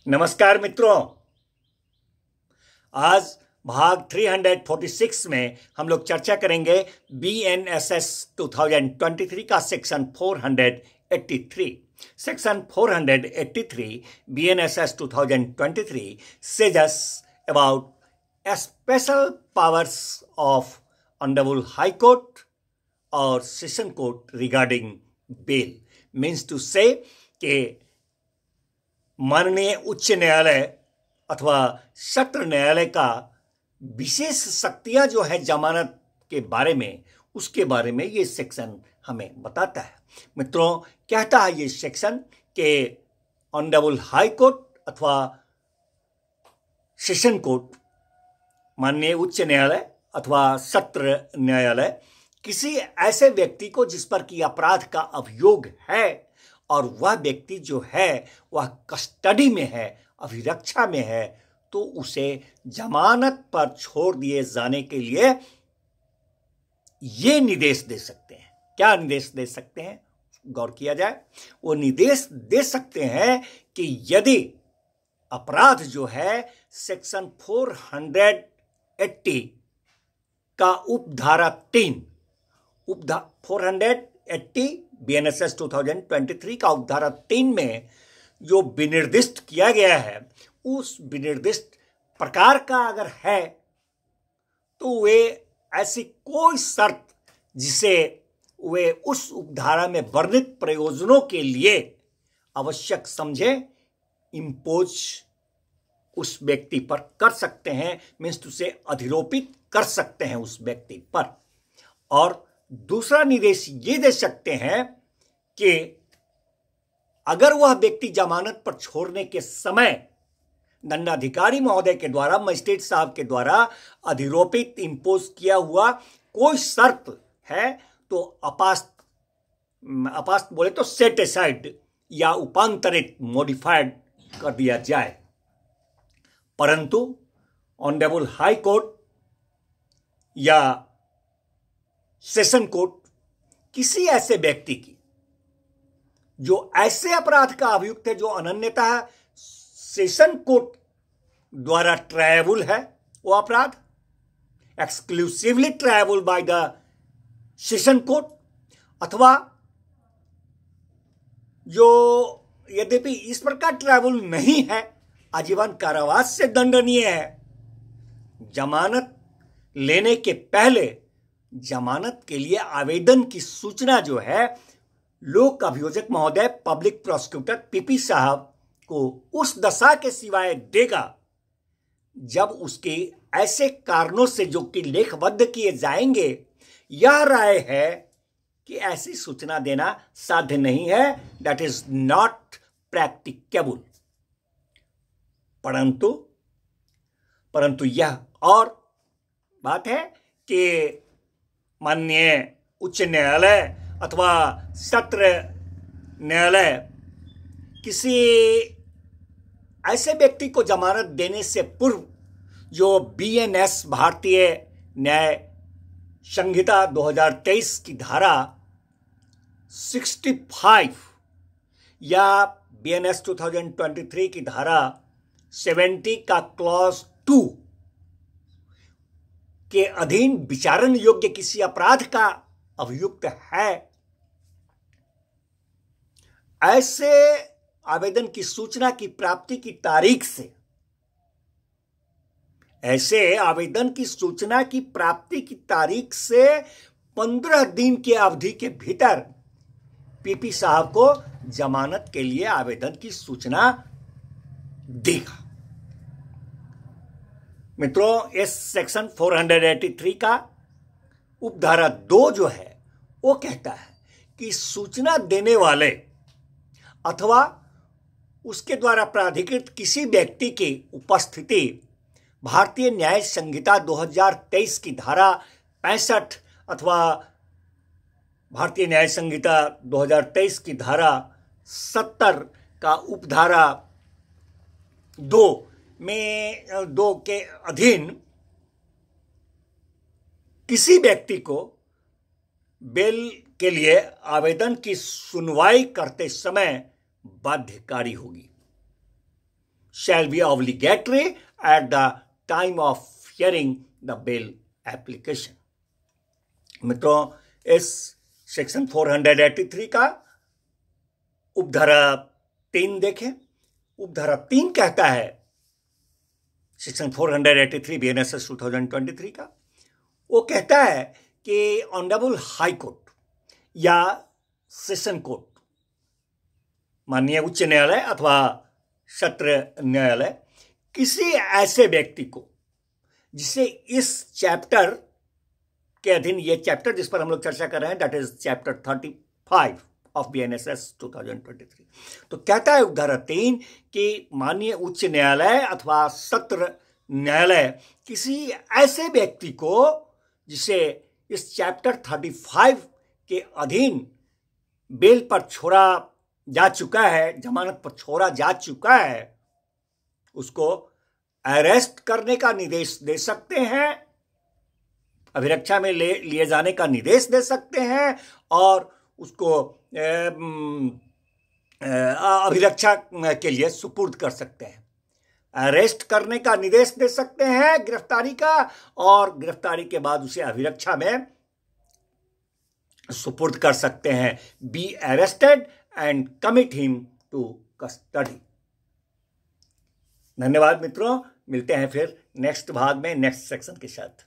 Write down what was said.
नमस्कार मित्रों, आज भाग 346 में हम लोग चर्चा करेंगे BNSS 2023 का section 483। Section 483 BNSS 2023 says us about special powers of Honorable High Court और session court regarding bail. Means to say कि माननीय उच्च न्यायालय अथवा सत्र न्यायालय का विशेष शक्तियां जो है जमानत के बारे में, उसके बारे में ये सेक्शन हमें बताता है। मित्रों, कहता है ये सेक्शन कि ऑनरेबल हाई कोर्ट अथवा सेशन कोर्ट, माननीय उच्च न्यायालय अथवा सत्र न्यायालय किसी ऐसे व्यक्ति को जिस पर कि अपराध का अभियोग है और वह व्यक्ति जो है वह कस्टडी में है, अभिरक्षा में है, तो उसे जमानत पर छोड़ दिए जाने के लिए ये निर्देश दे सकते हैं। क्या निर्देश दे सकते हैं? गौर किया जाए। वो निर्देश दे सकते हैं कि यदि अपराध जो है सेक्शन 480 का उपधारा 3 480 BNSS 2023 का उपधारा 3 में जो विनिर्दिष्ट किया गया है, उस विनिर्दिष्ट प्रकार का अगर है तो वे ऐसी कोई शर्त जिसे वे उस उपधारा में वर्णित प्रयोजनों के लिए आवश्यक समझे, इम्पोज उस व्यक्ति पर कर सकते हैं। मीन्स टू से अधिरोपित कर सकते हैं उस व्यक्ति पर। और दूसरा निर्देश ये दे सकते हैं कि अगर वह व्यक्ति जमानत पर छोड़ने के समय दंडाधिकारी महोदय के द्वारा, मजिस्ट्रेट साहब के द्वारा अधिरोपित इम्पोज किया हुआ कोई शर्त है तो अपास्त बोले तो सेट असाइड या उपांतरित, मॉडिफाइड कर दिया जाए। परंतु ऑनरेबल हाई कोर्ट या सेशन कोर्ट किसी ऐसे व्यक्ति की जो ऐसे अपराध का अभियुक्त है जो अनन्यतः सेशन कोर्ट द्वारा ट्रायबल है, वो अपराध exclusively tribal by the session court, अथवा जो यद्यपि इस प्रकार ट्रायबल नहीं है, आजीवन कारावास से दंडनीय है, जमानत लेने के पहले जमानत के लिए आवेदन की सूचना जो है लोक अभियोजक महोदय, पब्लिक प्रोसिक्यूटर पीपी साहब को उस दशा के सिवाय देगा जब उसके ऐसे कारणों से जो कि लेखबद्ध किए जाएंगे यह राय है कि ऐसी सूचना देना साध्य नहीं है, दैट इज नॉट प्रैक्टिकेबल। परंतु यह और बात है कि माननीय उच्च न्यायालय अथवा सत्र न्यायालय किसी ऐसे व्यक्ति को जमानत देने से पूर्व जो BNS भारतीय न्याय संहिता 2023 की धारा 65 या BNS 2023 की धारा 70 का क्लॉज 2 के अधीन विचारण योग्य किसी अपराध का अभियुक्त है, ऐसे आवेदन की सूचना की प्राप्ति की तारीख से, ऐसे आवेदन की सूचना की प्राप्ति की तारीख से 15 दिन की अवधि के भीतर पीपी साहब को जमानत के लिए आवेदन की सूचना देगा। मित्रों, इस सेक्शन 483 का उपधारा 2 जो है वो कहता है कि सूचना देने वाले अथवा उसके द्वारा प्राधिकृत किसी व्यक्ति की उपस्थिति भारतीय न्याय संहिता 2023 की धारा 65 अथवा भारतीय न्याय संहिता 2023 की धारा 70 का उपधारा 2 में 2 के अधीन किसी व्यक्ति को बेल के लिए आवेदन की सुनवाई करते समय बाध्यकारी होगी। shall be obligatory at the time of hearing the bail application. मित्रों, इस सेक्शन 483 का उपधारा 3 देखें। उपधारा 3 कहता है, सेक्शन 483 BNSS 2023 का, वो कहता है कि ऑनरेबल हाई कोर्ट या सेशन कोर्ट, माननीय उच्च न्यायालय अथवा सत्र न्यायालय, किसी ऐसे व्यक्ति को जिसे इस चैप्टर के अधीन, ये चैप्टर जिस पर हम लोग चर्चा कर रहे हैं, that is chapter 35 of BNSS 2023, तो कहता है उपधारा 3 कि माननीय उच्च न्यायालय अथवा सत्र न्यायालय किसी ऐसे व्यक्ति को जिसे इस चैप्टर 35 के अधीन बेल पर छोड़ा जा चुका है, जमानत पर छोड़ा जा चुका है, उसको अरेस्ट करने का निर्देश दे सकते हैं, अभिरक्षा में लिए जाने का निर्देश दे सकते हैं और उसको अभिरक्षा के लिए सुपुर्द कर सकते हैं। अरेस्ट करने का निर्देश दे सकते हैं गिरफ्तारी का, और गिरफ्तारी के बाद उसे अभिरक्षा में सुपुर्द कर सकते हैं। Be arrested and commit him to custody. धन्यवाद मित्रों, मिलते हैं फिर नेक्स्ट भाग में नेक्स्ट सेक्शन के साथ।